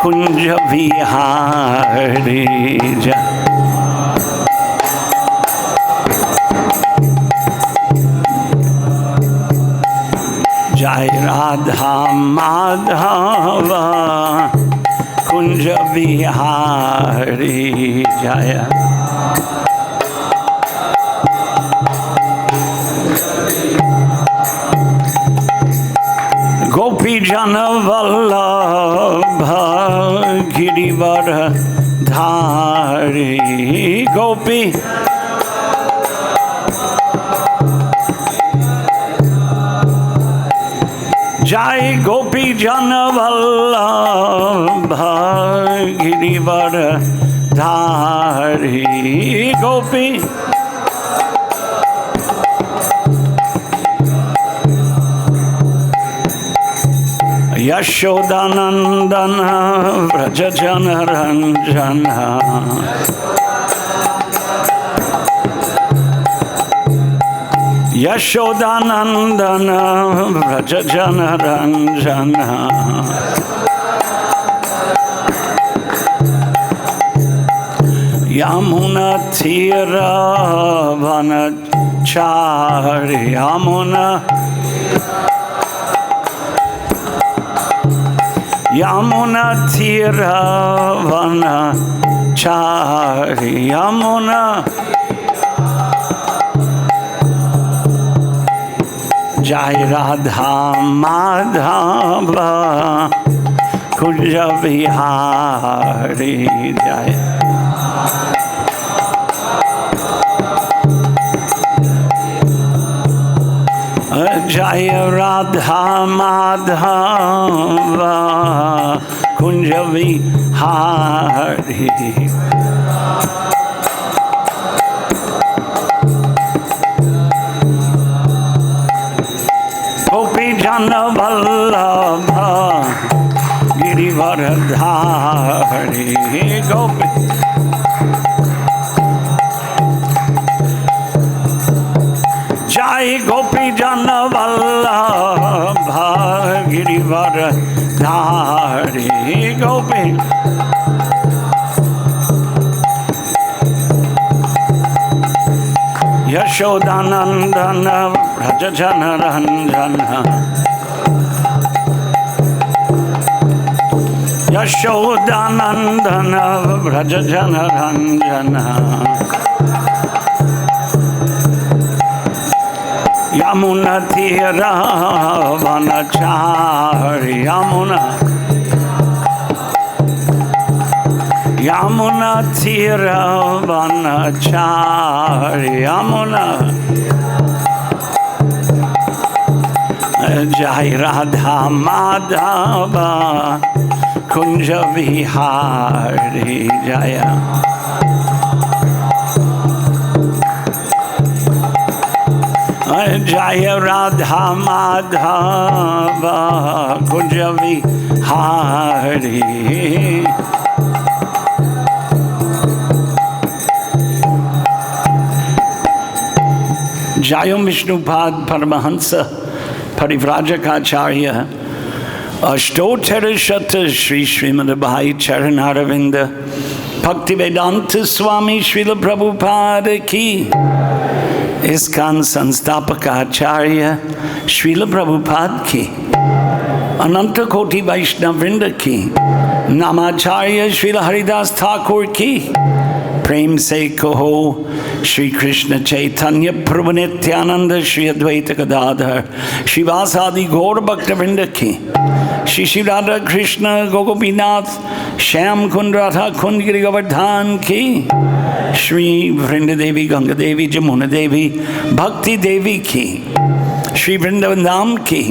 कुंज विहारी जय। जय राधा माधव कुंज विहारी जय। गोपी जन वल्लभ गिरिवर धारी गोपी जय गोपी जन वल्लभ गिरिवर धारी गोपी यशोदानंदन व्रज जन रंजन यशोदानंदन व्रज जन रंजन यमुना तीर वनचारि यमुना यमुना तीर वनचारि यमुना जय राधा माधव कुंज विहारी जय। जय राधा माधव कुंज विहारी गोपी जन वल्लभ गिरिवर धारी गोपी जय गोपी जन वल्लभ गिरिवर धारी गोपी यशोदानंदन व्रज जन रंजन यशोदानंदन व्रज जन रंजन यमुना तीर वनचारि यमुना यमुना तीर वनचारि यमुना जय राधा माधव कुंज विहारी जय। जय राधा माधव कुंज विहारी जय विष्णुपाद परमहंस परिव्राजकाचार्य अष्टोत्तर शत श्री श्रीमद् भाई चरणारविंद भक्ति वेदांत स्वामी श्रील प्रभुपाद की ISKCON संस्थापक आचार्य श्रील प्रभुपाद की अनंत कोटि वैष्णव वृंद की नामाचार्य श्रील हरिदास ठाकुर की प्रेम से कहो श्री कृष्ण चैतन्य प्रभु नित्यानंद श्री अद्वैत गदाधर श्रीवासादि गौर भक्तवृंद की श्री श्री राधा कृष्ण गोपीनाथ श्याम कुंड राधा कुंड गिरि गोवर्धन की श्री वृंद देवी गंगा देवी जमुना देवी भक्ति देवी की श्री वृंदावन धाम की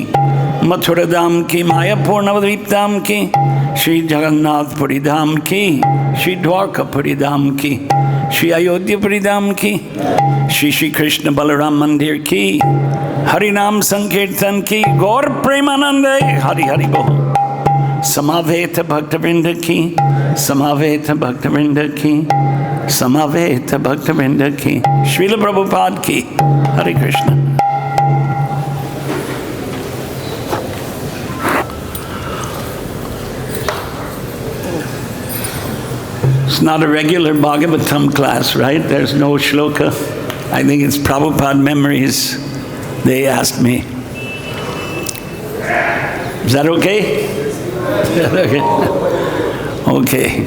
मथुरा धाम की मायापुर नवद्वीप धाम की श्री जगन्नाथपुरी धाम की श्री द्वारकापुरी धाम की श्री अयोध्यापुरी धाम की श्री श्री कृष्ण बलराम मंदिर की हरि नाम संकीर्तन की गौर प्रेमानंद हरि हरि बोल समावेत भक्तवृंद की समावेत भक्तवृंद की समावेत भक्तवृंद की श्रील प्रभुपाद की हरे Krishna. It's not a regular Bhagavatam class, right? There's no shloka. I think it's Prabhupada memories, they asked me. Is that okay? Okay.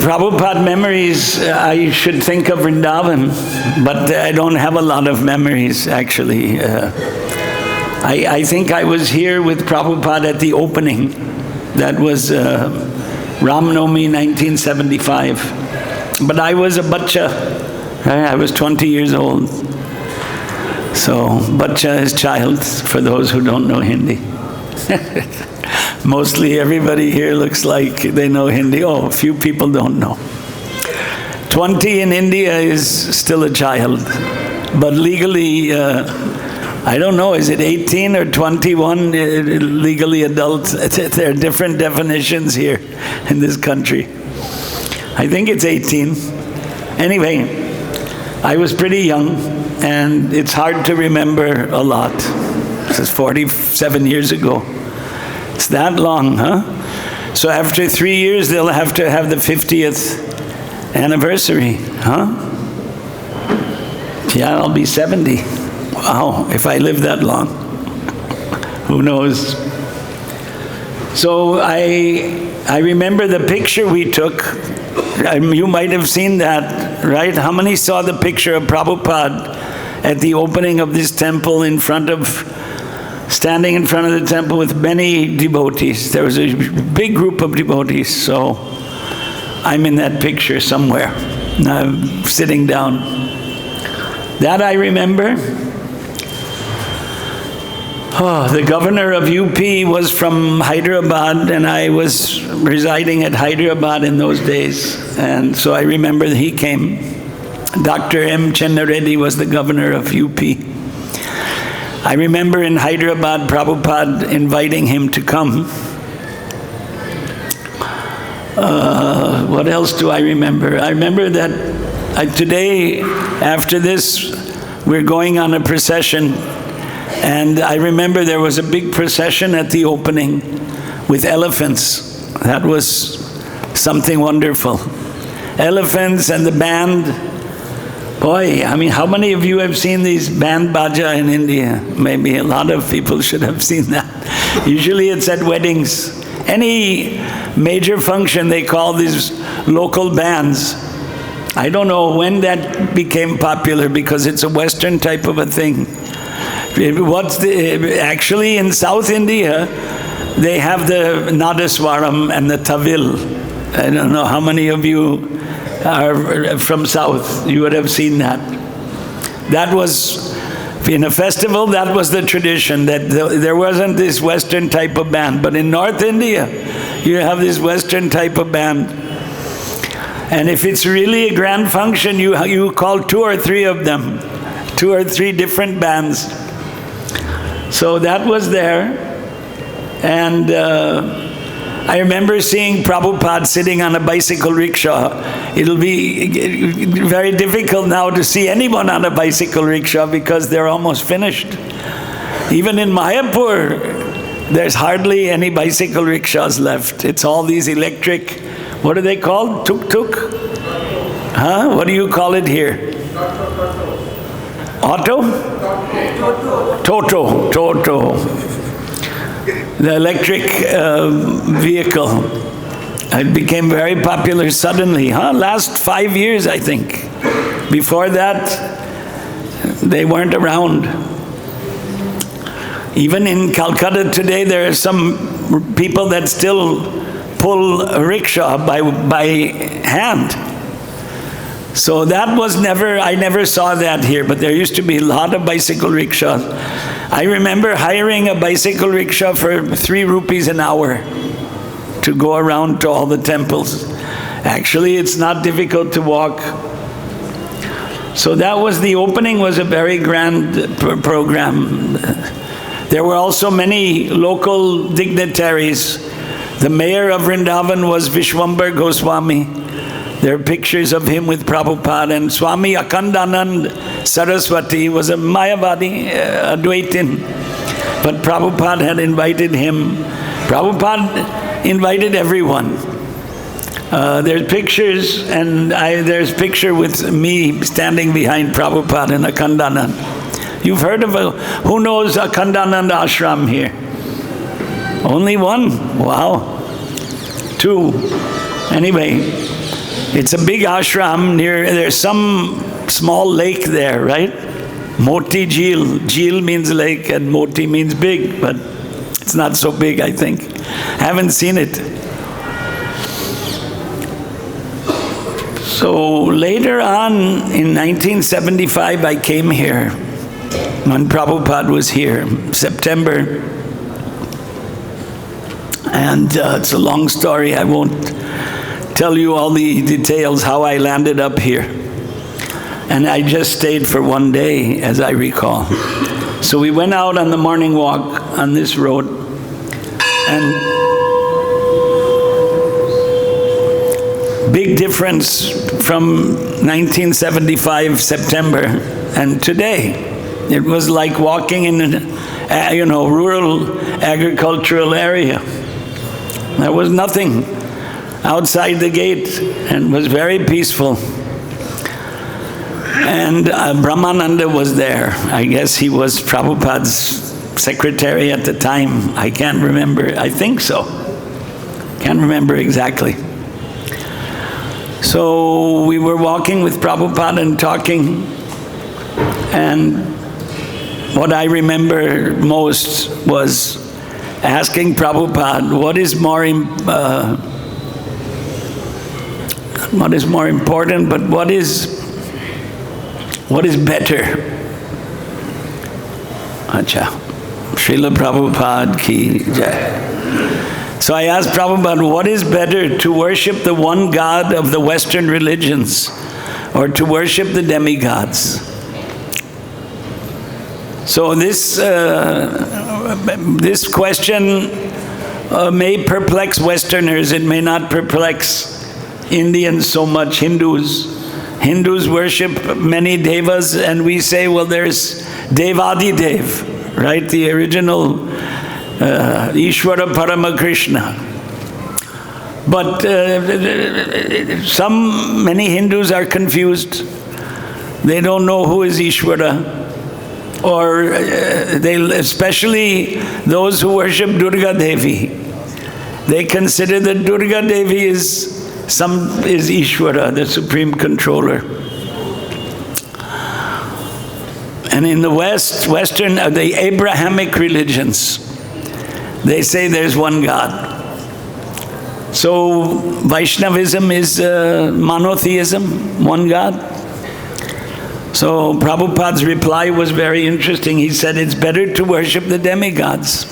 Prabhupada memories, I should think of Vrindavan, but I don't have a lot of memories, actually. I think I was here with Prabhupada at the opening. That was Ram Navami 1975. But I was a bacha. I was 20 years old. So, bacha is child, for those who don't know Hindi. Mostly everybody here looks like they know Hindi. Oh, a few people don't know. 20 in India is still a child. But legally, I don't know, is it 18 or 21 legally adult? There are different definitions here in this country. I think it's 18. Anyway, I was pretty young, and it's hard to remember a lot. This is 47 years ago. It's that long, huh? So after 3 years, they'll have to have the 50th anniversary, huh? Yeah, I'll be 70. Wow, if I live that long. Who knows? So I remember the picture we took. You might have seen that, right? How many saw the picture of Prabhupada at the opening of this temple standing in front of the temple with many devotees? There was a big group of devotees, so I'm in that picture somewhere. I'm sitting down. That I remember. Oh, the governor of UP was from Hyderabad, and I was residing at Hyderabad in those days. And so I remember that he came. Dr. M. Chenna Reddy was the governor of UP. I remember in Hyderabad, Prabhupada inviting him to come. What else do I remember? I remember that today, after this, we're going on a procession. And I remember there was a big procession at the opening with elephants. That was something wonderful. Elephants and the band. Boy, I mean, how many of you have seen these band baja in India? Maybe a lot of people should have seen that. Usually it's at weddings. Any major function, they call these local bands. I don't know when that became popular because it's a Western type of a thing. Actually, in South India, they have the Nadaswaram and the Tavil. I don't know how many of you are from South. You would have seen that. That was, in a festival, that was the tradition, that there wasn't this Western type of band. But in North India, you have this Western type of band. And if it's really a grand function, you call 2 or 3 of them, 2 or 3 different bands. So that was there, and I remember seeing Prabhupada sitting on a bicycle rickshaw. It'll be very difficult now to see anyone on a bicycle rickshaw because they're almost finished. Even in Mayapur, there's hardly any bicycle rickshaws left. It's all these electric, what are they called? Tuk-tuk? Huh? What do you call it here? Auto? Toto. The electric vehicle. It became very popular suddenly, huh? Last 5 years, I think. Before that, they weren't around. Even in Calcutta today, there are some people that still pull a rickshaw by hand. So that was I never saw that here, but there used to be a lot of bicycle rickshaws. I remember hiring a bicycle rickshaw for 3 rupees an hour to go around to all the temples. Actually, it's not difficult to walk. So that was, the opening was a very grand program. There were also many local dignitaries. The mayor of Vrindavan was Vishwambar Goswami. There are pictures of him with Prabhupada, and Swami Akhandanand Saraswati was a Mayavadi, Advaitin. But Prabhupada had invited him. Prabhupada invited everyone. There's pictures, and there's a picture with me standing behind Prabhupada in Akhandanand. You've heard of who knows Akhandanand ashram here? Only one? Wow. Two. Anyway, it's a big ashram there's some small lake there, right? Moti Jheel. Jheel means lake and Moti means big, but it's not so big, I think. I haven't seen it. So later on, in 1975, I came here when Prabhupada was here, September. And it's a long story. I won't tell you all the details how I landed up here. And I just stayed for one day, as I recall. So we went out on the morning walk on this road, and big difference from 1975 September and today. It was like walking in a rural agricultural area. There was nothing outside the gate, and it was very peaceful. And Brahmananda was there. I guess he was Prabhupada's secretary at the time. I can't remember. I think so. Can't remember exactly. So we were walking with Prabhupada and talking, and what I remember most was asking Prabhupada, what is more important, but what is better? Acha. Srila Prabhupada ki jai. So I asked Prabhupada, what is better, to worship the one God of the Western religions or to worship the demigods? So this question may perplex Westerners. It may not perplex Indians so much, Hindus. Hindus worship many devas, and we say, well, there's Devadidev, right? The original Ishvara Paramakrishna. But many Hindus are confused. They don't know who is Ishvara. Or especially those who worship Durga Devi. They consider that Durga Devi is Ishvara, the supreme controller. And in the Western, the Abrahamic religions, they say there's one God. So Vaishnavism is monotheism, one God. So Prabhupada's reply was very interesting. He said, it's better to worship the demigods.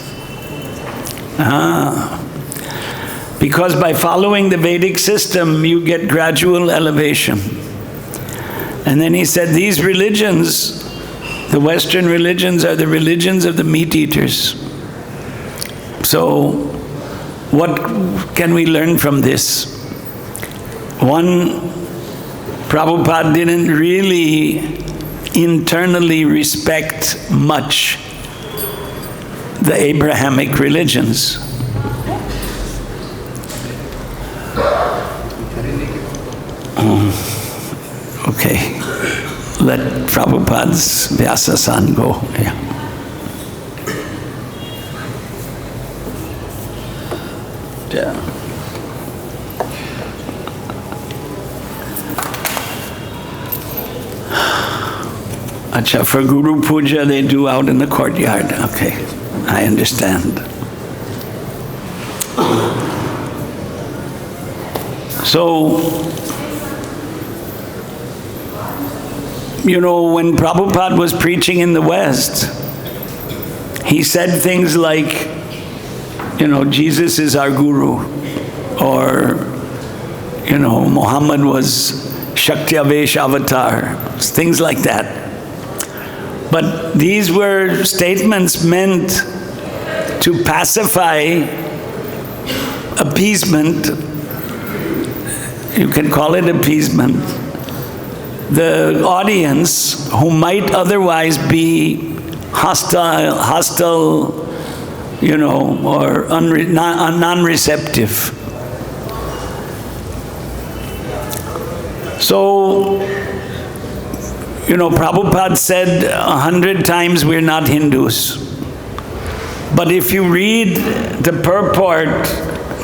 Because by following the Vedic system, you get gradual elevation. And then he said, these religions, the Western religions, are the religions of the meat eaters. So what can we learn from this? One, Prabhupada didn't really internally respect much the Abrahamic religions. Okay, let Prabhupada's Vyasa-san go. Yeah. Acha, for Guru Puja they do out in the courtyard. Okay, I understand. So, when Prabhupada was preaching in the West, he said things like, Jesus is our Guru, or, Muhammad was Shakti-avesh avatar, things like that. But these were statements meant to pacify, appeasement, you can call it appeasement, the audience who might otherwise be hostile, or non-receptive. So, Prabhupada said 100 times we're not Hindus. But if you read the purport,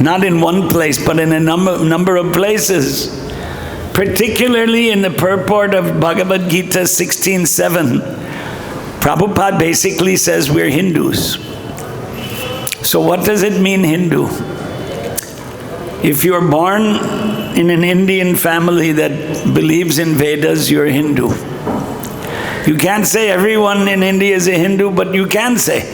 not in one place, but in a number of places, particularly in the purport of Bhagavad-Gita 16:7, Prabhupada basically says we're Hindus. So what does it mean, Hindu? If you're born in an Indian family that believes in Vedas, you're Hindu. You can't say everyone in India is a Hindu, but you can say.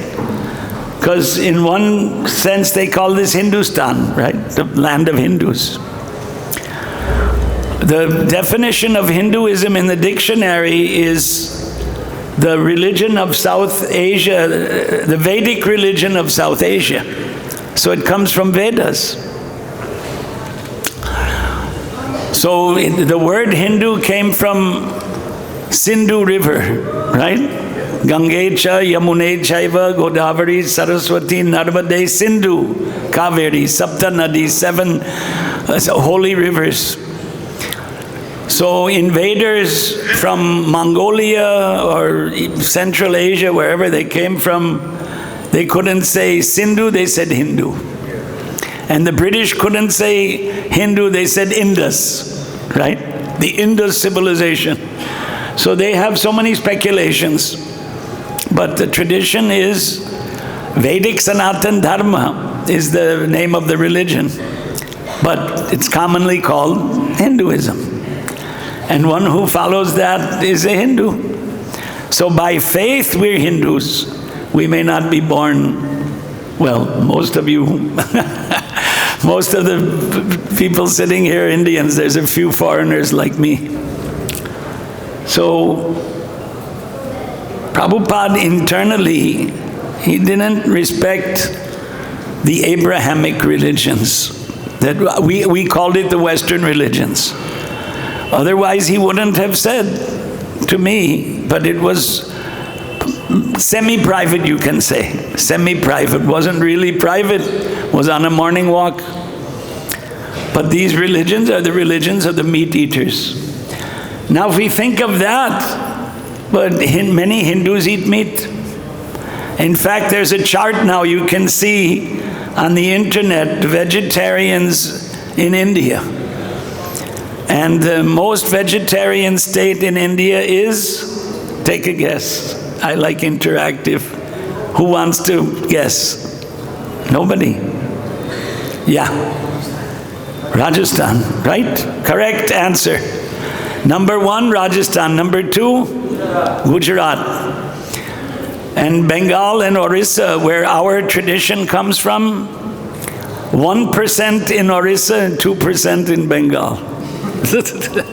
Because in one sense they call this Hindustan, right? The land of Hindus. The definition of Hinduism in the dictionary is the religion of South Asia, the Vedic religion of South Asia. So it comes from Vedas. So the word Hindu came from Sindhu River, right? Gange cha Yamune chaiva Godavari Saraswati Narmade Sindhu Kaveri Sapta Nadi, 7 holy rivers. So invaders from Mongolia or Central Asia, wherever they came from, they couldn't say Sindhu, they said Hindu. And the British couldn't say Hindu, they said Indus, right? The Indus civilization. So they have so many speculations. But the tradition is Vedic Sanatan Dharma is the name of the religion. But it's commonly called Hinduism. And one who follows that is a Hindu. So by faith we're Hindus. We may not be born, well, most of you, most of the people sitting here are Indians. There's a few foreigners like me. So Prabhupada internally, he didn't respect the Abrahamic religions. That we called it the Western religions. Otherwise he wouldn't have said to me, but it was semi-private, you can say. Semi-private, wasn't really private, was on a morning walk. But these religions are the religions of the meat eaters. Now if we think of that, but many Hindus eat meat. In fact, there's a chart now you can see on the internet, vegetarians in India. And the most vegetarian state in India is, take a guess. I like interactive. Who wants to guess? Nobody? Yeah. Rajasthan, right? Correct answer. Number 1, Rajasthan. Number 2, Gujarat. And Bengal and Orissa, where our tradition comes from, 1% in Orissa and 2% in Bengal.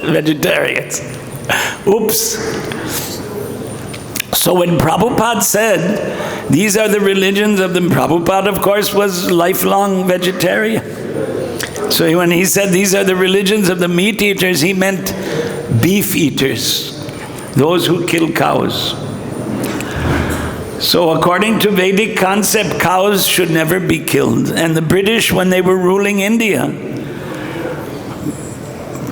Vegetarians. Oops. So when Prabhupada said, these are the religions of them, Prabhupada, of course, was lifelong vegetarian. So when he said, these are the religions of the meat eaters, he meant beef eaters, those who kill cows. So according to Vedic concept, cows should never be killed. And the British, when they were ruling India,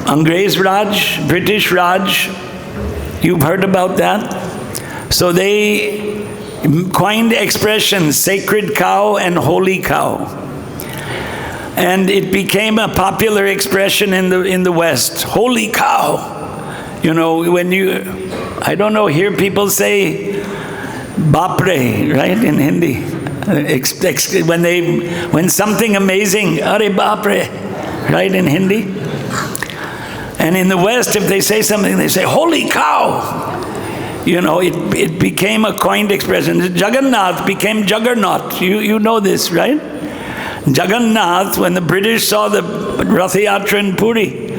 Angrez Raj, British Raj, you've heard about that? So they coined expressions, sacred cow and holy cow. And it became a popular expression in the West, holy cow. You know, when you, I don't know, hear people say, Bapre, right, in Hindi. When something amazing, Are Bapre, right, in Hindi. And in the West, if they say something, they say, holy cow. You know, it became a coined expression. Jagannath became Juggernaut. You know this, right? Jagannath, when the British saw the Rath Yatra in Puri,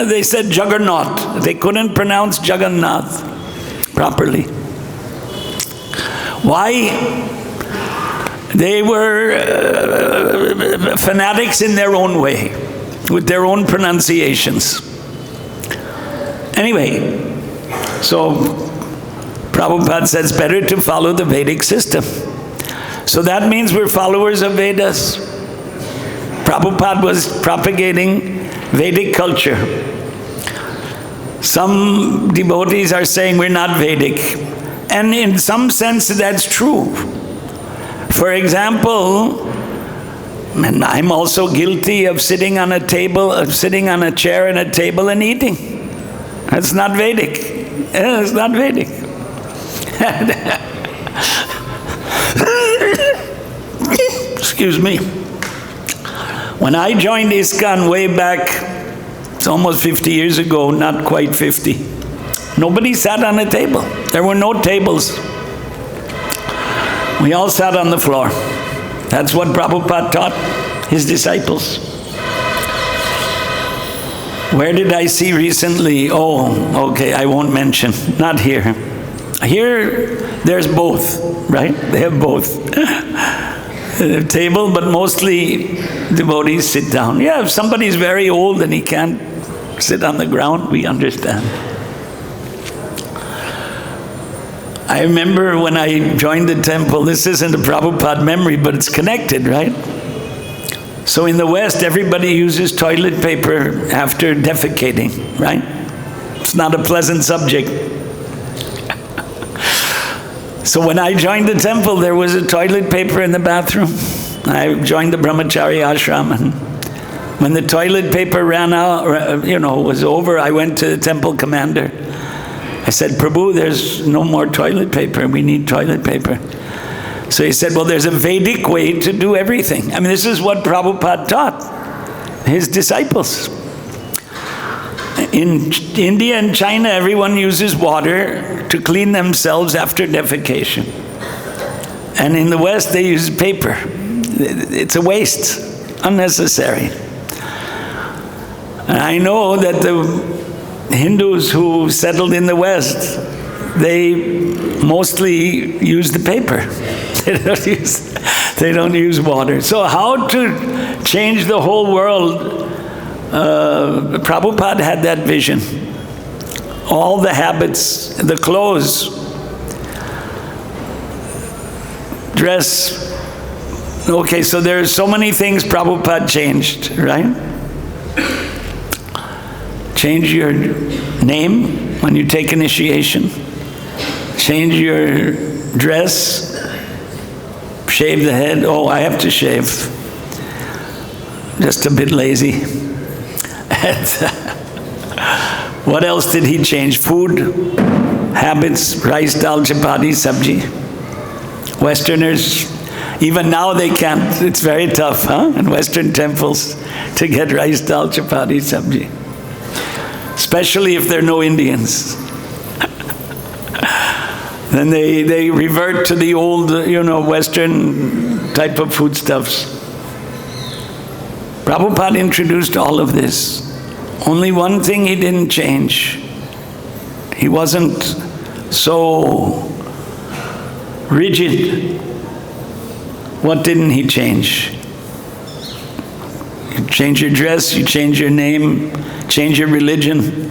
they said Juggernaut. They couldn't pronounce Jagannath properly. Why? They were fanatics in their own way, with their own pronunciations. Anyway, so Prabhupada says better to follow the Vedic system. So that means we're followers of Vedas. Prabhupada was propagating Vedic culture. Some devotees are saying we're not Vedic. And in some sense that's true. For example, and I'm also guilty of sitting on a chair and a table and eating. That's not Vedic. It's not Vedic. Excuse me. When I joined ISKCON way back, it's almost 50 years ago, not quite 50, nobody sat on a table. There were no tables. We all sat on the floor. That's what Prabhupada taught his disciples. Where did I see recently? Oh, okay, I won't mention. Not here. Here, there's both, right? They have both. A table, but mostly devotees sit down. Yeah, if somebody's very old and he can't sit on the ground, we understand. I remember when I joined the temple, this isn't a Prabhupada memory, but it's connected, right? So in the West, everybody uses toilet paper after defecating, right? It's not a pleasant subject. So when I joined the temple, there was a toilet paper in the bathroom. I joined the brahmachari ashram, and when the toilet paper ran out, was over, I went to the temple commander. I said, Prabhu, there's no more toilet paper. We need toilet paper. So he said, well, there's a Vedic way to do everything. I mean, this is what Prabhupada taught his disciples. In India and China, everyone uses water to clean themselves after defecation. And in the West, they use paper. It's a waste, unnecessary. And I know that the Hindus who settled in the West, they mostly use the paper. They don't use water. So how to change the whole world? Prabhupada had that vision. All the habits, the clothes, dress. Okay, so there are so many things Prabhupada changed, right? Change your name when you take initiation. Change your dress. Shave the head. Oh, I have to shave. Just a bit lazy. What else did he change? Food, habits, rice, dal, chapati, sabji. Westerners, even now they can't. It's very tough, in Western temples to get rice, dal, chapati, sabji. Especially if there are no Indians. Then they revert to the old, Western type of foodstuffs. Prabhupada introduced all of this. Only one thing he didn't change. He wasn't so rigid. What didn't he change? You change your dress, you change your name, change your religion,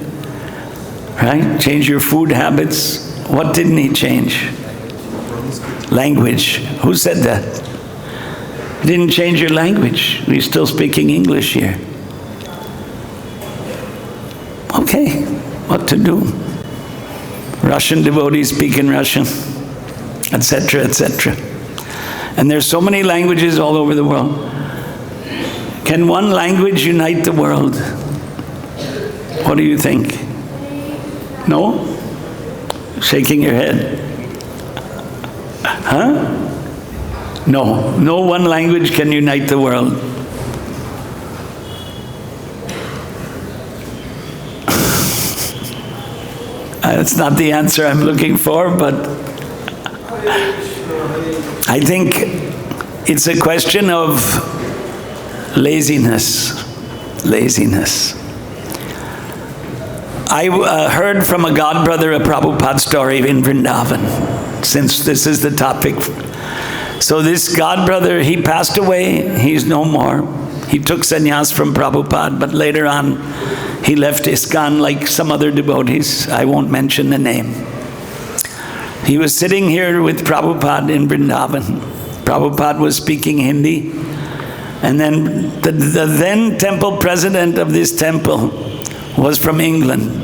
right? Change your food habits. What didn't he change? Language. Who said that? You didn't change your language. We're still speaking English here. Okay, what to do? Russian devotees speak in Russian, etc., etc. And there's so many languages all over the world. Can one language unite the world? What do you think? No? Shaking your head. Huh? No. No one language can unite the world. That's not the answer I'm looking for, but I think it's a question of laziness. Laziness. I heard from a godbrother a Prabhupada story in Vrindavan, since this is the topic. So this godbrother, he passed away, he's no more. He took sannyas from Prabhupada, but later on he left ISKCON like some other devotees. I won't mention the name. He was sitting here with Prabhupada in Vrindavan. Prabhupada was speaking Hindi. And then the then temple president of this temple was from England.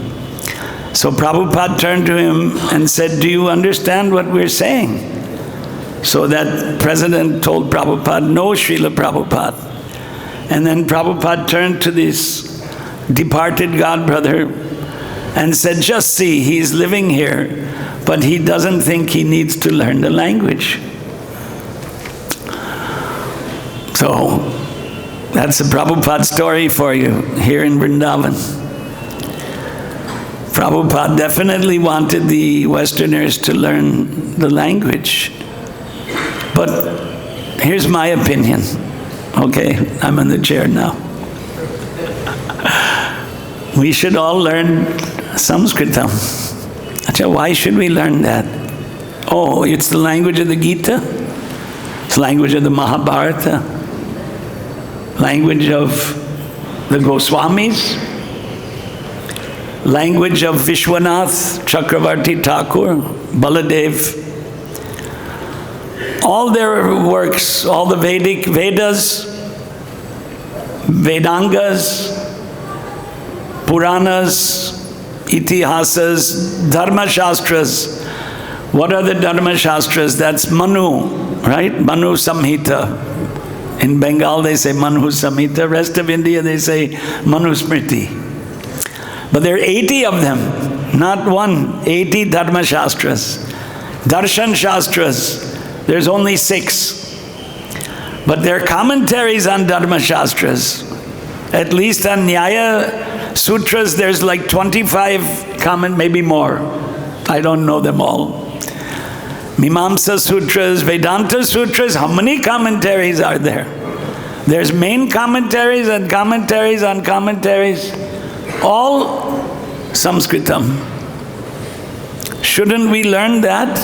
So Prabhupada turned to him and said, do you understand what we're saying? So that president told Prabhupada, no, Srila Prabhupada. And then Prabhupada turned to this departed godbrother and said, just see, he's living here, but he doesn't think he needs to learn the language. So, that's the Prabhupada story for you here in Vrindavan. Prabhupada definitely wanted the Westerners to learn the language. But here's my opinion. Okay, I'm in the chair now. We should all learn Sanskritam. Achha, why should we learn that? Oh, it's the language of the Gita? It's the language of the Mahabharata? Language of the Goswamis? Language of Vishwanath, Chakravarti Thakur, Baladev? All their works, all the Vedas, Vedangas, Puranas, Itihasas, Dharma Shastras. What are the Dharma Shastras? That's Manu, right? Manu Samhita. In Bengal they say Manu Samhita. Rest of India they say Manu Smriti. But there are 80 of them, not one, 80 Dharma Shastras. Darshan Shastras, there's only 6. But there are commentaries on Dharma Shastras. At least on Nyaya Sutras, there's like 25 maybe more. I don't know them all. Mimamsa Sutras, Vedanta Sutras, how many commentaries are there? There's main commentaries and commentaries on commentaries, all Sanskritam. Shouldn't we learn that?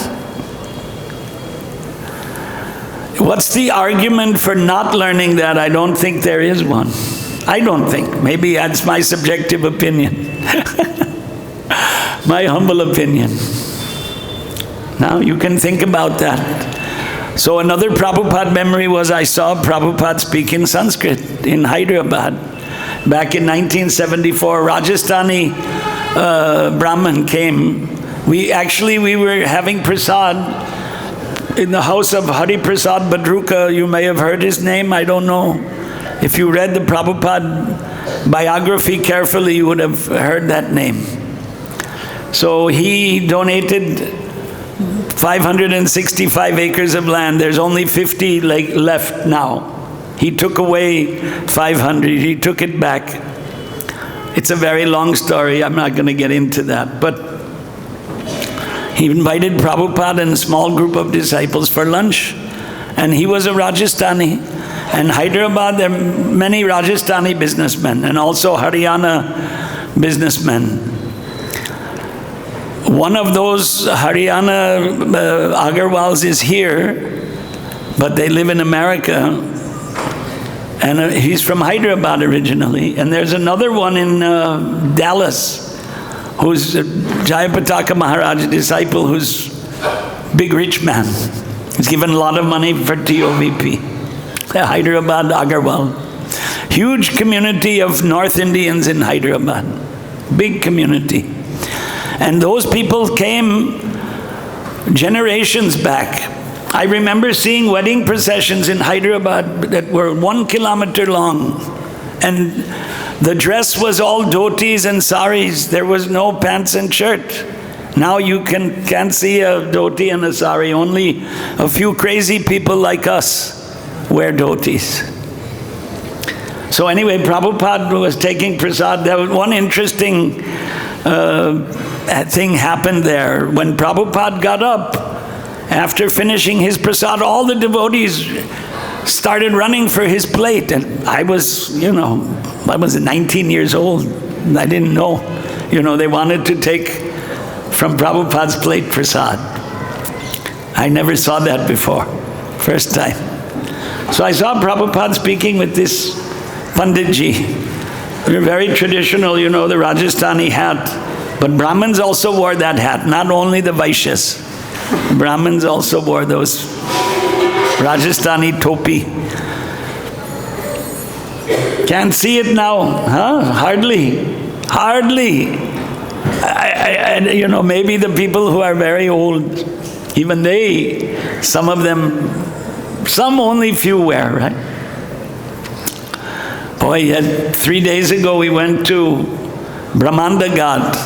What's the argument for not learning that? I don't think there is one. I don't think. Maybe that's my subjective opinion. My humble opinion. Now you can think about that. So another Prabhupada memory was I saw Prabhupada speak in Sanskrit in Hyderabad. Back in 1974, Rajasthani Brahmin came. We were having prasad in the house of Hari Prasad Badruka. You may have heard his name, I don't know. If you read the Prabhupada biography carefully, you would have heard that name. So he donated 565 acres of land. There's only 50 left now. He took away 500. He took it back. It's a very long story. I'm not going to get into that. But he invited Prabhupada and a small group of disciples for lunch. And he was a Rajasthani. And Hyderabad, there are many Rajasthani businessmen and also Haryana businessmen. One of those Haryana Agarwals is here, but they live in America. And he's from Hyderabad originally. And there's another one in Dallas, who's Jayapataka Maharaj, a disciple, who's big rich man. He's given a lot of money for TOVP. Hyderabad Agarwal. Huge community of North Indians in Hyderabad. Big community. And those people came generations back. I remember seeing wedding processions in Hyderabad that were 1 kilometer long. And the dress was all dhotis and saris. There was no pants and shirt. Now you can't see a dhoti and a sari. Only a few crazy people like us wear dhotis. So anyway, Prabhupada was taking prasad. There was one interesting thing happened there. When Prabhupada got up, after finishing his prasad, all the devotees started running for his plate. And I was 19 years old. I didn't know. They wanted to take from Prabhupada's plate prasad. I never saw that before. First time. So I saw Prabhupada speaking with this Panditji. They're very traditional, the Rajasthani hat. But Brahmins also wore that hat, not only the Vaishyas. Brahmins also wore those Rajasthani topi. Can't see it now, huh? Hardly. maybe the people who are very old, even they, some of them, some only few wear, right? Boy, 3 days ago we went to Brahmanda Ghat.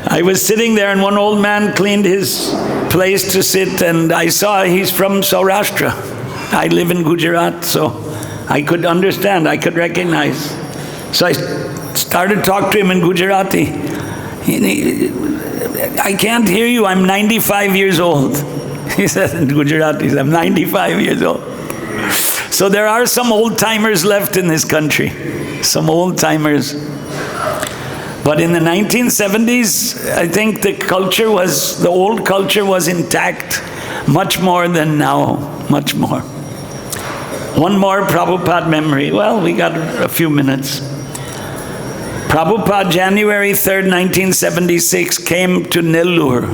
I was sitting there and one old man cleaned his place to sit, and I saw he's from Saurashtra. I live in Gujarat, so I could understand, I could recognize. So I started to talk to him in Gujarati. I can't hear you, I'm 95 years old. He said in Gujarati, I'm 95 years old. So there are some old-timers left in this country, some old-timers. But in the 1970s, I think the old culture was intact much more than now, much more. One more Prabhupada memory. Well, we got a few minutes. Prabhupada, January 3rd, 1976, came to Nellore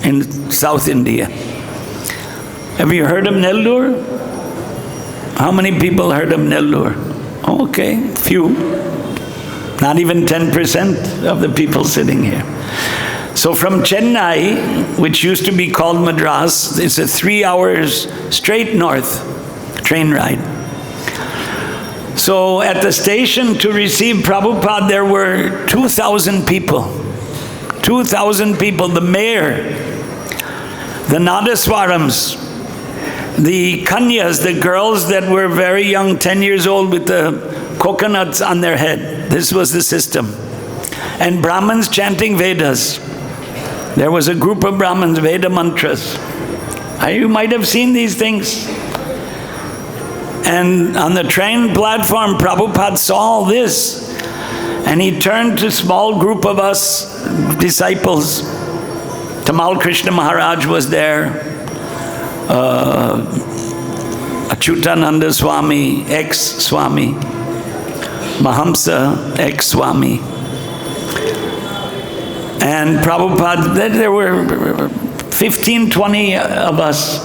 in South India. Have you heard of Nellore? How many people heard of Nellore? Okay, few. Not even 10% of the people sitting here. So from Chennai, which used to be called Madras, it's a 3 hours straight north train ride. So at the station to receive Prabhupada, there were 2,000 people. 2,000 people, the mayor, the Nadaswarams, the Kanyas, the girls that were very young, 10 years old with the coconuts on their head. This was the system. And Brahmins chanting Vedas. There was a group of Brahmins, Veda mantras. You might have seen these things. And on the train platform, Prabhupada saw all this. And he turned to a small group of us disciples. Tamal Krishna Maharaj was there. Achyutananda Swami, ex-Swami. Mahamsa, ex-Swami. And Prabhupada, there were 15, 20 of us.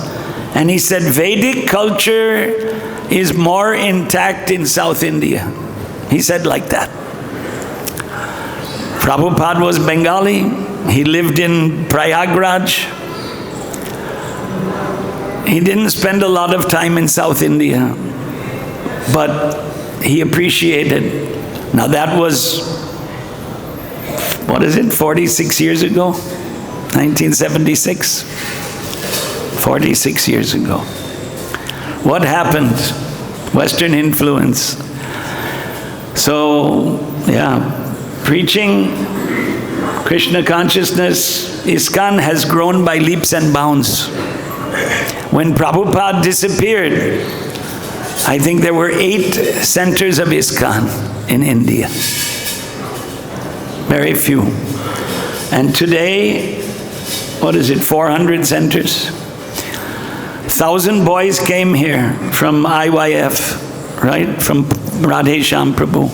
And he said, Vedic culture is more intact in South India. He said like that. Prabhupada was Bengali. He lived in Prayagraj. He didn't spend a lot of time in South India, but he appreciated. Now that was, 46 years ago? 1976? 46 years ago. What happened? Western influence. So, preaching Krishna consciousness, ISKCON has grown by leaps and bounds. When Prabhupada disappeared, I think there were 8 centers of ISKCON in India. Very few. And today, 400 centers? 1,000 boys came here from IYF, right? From Radhe Shyam Prabhu.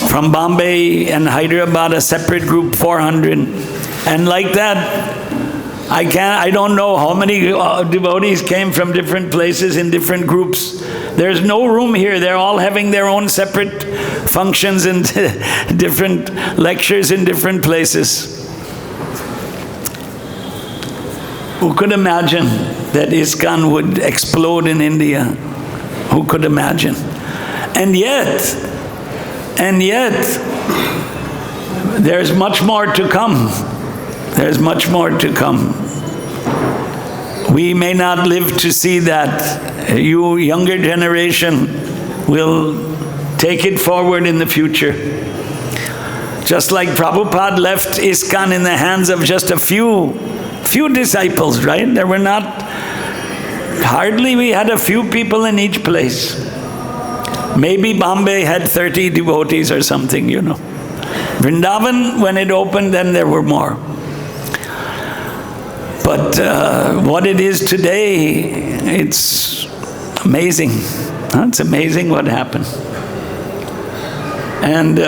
From Bombay and Hyderabad, a separate group, 400. And like that, I don't know how many devotees came from different places in different groups. There's no room here. They're all having their own separate functions and different lectures in different places. Who could imagine that ISKCON would explode in India? Who could imagine? And yet, there's much more to come. There's much more to come. We may not live to see that. You younger generation will take it forward in the future. Just like Prabhupada left ISKCON in the hands of just a few disciples, right? There were we had a few people in each place. Maybe Bombay had 30 devotees or something, Vrindavan, when it opened, then there were more. But what it is today, it's amazing. It's amazing what happened. And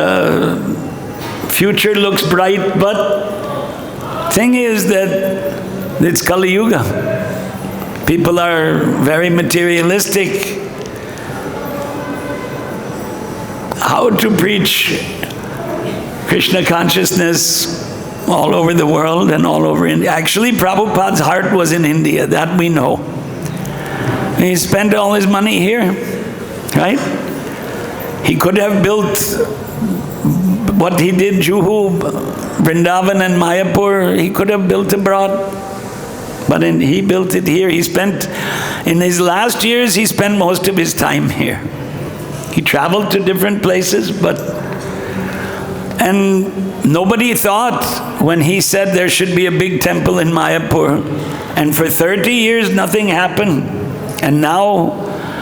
future looks bright, but thing is that it's Kali Yuga. People are very materialistic. How to preach Krishna consciousness all over the world and all over India. Actually, Prabhupada's heart was in India, that we know. He spent all his money here, right? He could have built what he did, Juhu, Vrindavan and Mayapur, he could have built abroad. But he built it here. He spent, in his last years, he spent most of his time here. He traveled to different places, and nobody thought when he said there should be a big temple in Mayapur, and for 30 years nothing happened. And now